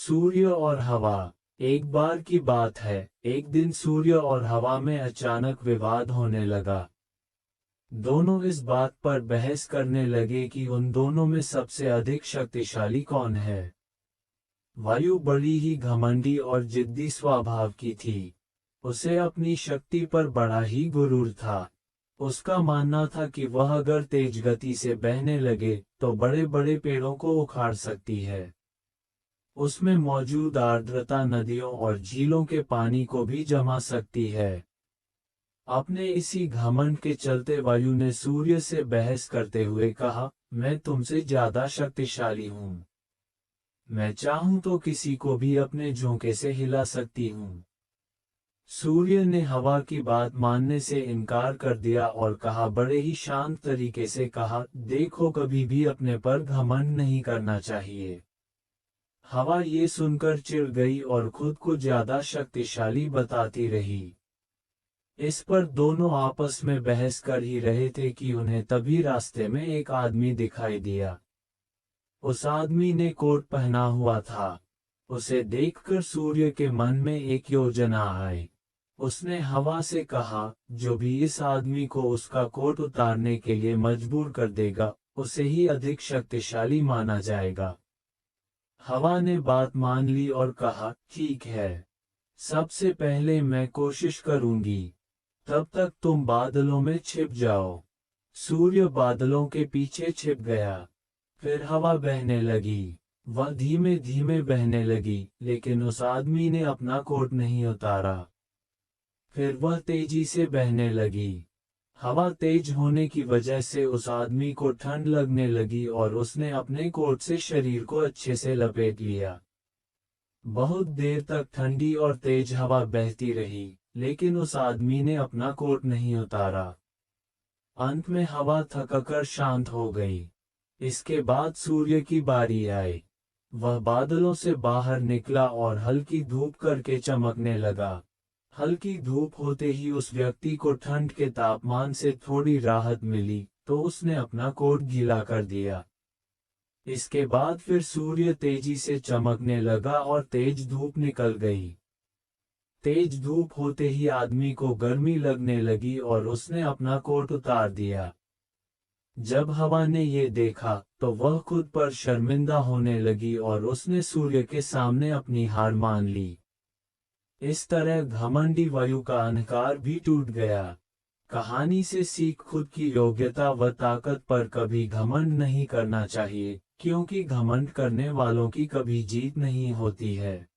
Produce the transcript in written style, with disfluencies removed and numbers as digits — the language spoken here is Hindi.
सूर्य और हवा। एक बार की बात है, एक दिन सूर्य और हवा में अचानक विवाद होने लगा। दोनों इस बात पर बहस करने लगे कि उन दोनों में सबसे अधिक शक्तिशाली कौन है। वायु बड़ी ही घमंडी और जिद्दी स्वभाव की थी। उसे अपनी शक्ति पर बड़ा ही गुरूर था। उसका मानना था कि वह अगर तेज गति से बहने लगे तो बड़े बड़े पेड़ों को उखाड़ सकती है। उसमें मौजूद आर्द्रता नदियों और झीलों के पानी को भी जमा सकती है। अपने इसी घमंड के चलते वायु ने सूर्य से बहस करते हुए कहा, मैं तुमसे ज्यादा शक्तिशाली हूँ। मैं चाहूं तो किसी को भी अपने झोंके से हिला सकती हूँ। सूर्य ने हवा की बात मानने से इनकार कर दिया और कहा, बड़े ही शांत तरीके से कहा, देखो कभी भी अपने पर घमंड नहीं करना चाहिए। हवा ये सुनकर चिढ़ गई और खुद को ज्यादा शक्तिशाली बताती रही। इस पर दोनों आपस में बहस कर ही रहे थे कि उन्हें तभी रास्ते में एक आदमी दिखाई दिया। उस आदमी ने कोट पहना हुआ था। उसे देखकर सूर्य के मन में एक योजना आई। उसने हवा से कहा, जो भी इस आदमी को उसका कोट उतारने के लिए मजबूर कर देगा, उसे ही अधिक शक्तिशाली माना जाएगा। हवा ने बात मान ली और कहा, ठीक है, सबसे पहले मैं कोशिश करूंगी, तब तक तुम बादलों में छिप जाओ। सूर्य बादलों के पीछे छिप गया। फिर हवा बहने लगी। वह धीमे धीमे बहने लगी, लेकिन उस आदमी ने अपना कोट नहीं उतारा। फिर वह तेजी से बहने लगी। हवा तेज होने की वजह से उस आदमी को ठंड लगने लगी और उसने अपने कोट से शरीर को अच्छे से लपेट लिया। बहुत देर तक ठंडी और तेज हवा बहती रही, लेकिन उस आदमी ने अपना कोट नहीं उतारा। अंत में हवा थककर शांत हो गई। इसके बाद सूर्य की बारी आई। वह बादलों से बाहर निकला और हल्की धूप करके चमकने लगा। हल्की धूप होते ही उस व्यक्ति को ठंड के तापमान से थोड़ी राहत मिली, तो उसने अपना कोट गीला कर दिया। इसके बाद फिर सूर्य तेजी से चमकने लगा और तेज धूप निकल गई। तेज धूप होते ही आदमी को गर्मी लगने लगी और उसने अपना कोट उतार दिया। जब हवा ने ये देखा, तो वह खुद पर शर्मिंदा होने लगी और उसने सूर्य के सामने अपनी हार मान ली। इस तरह घमंडी वायु का अहंकार भी टूट गया। कहानी से सीख, खुद की योग्यता व ताकत पर कभी घमंड नहीं करना चाहिए, क्योंकि घमंड करने वालों की कभी जीत नहीं होती है।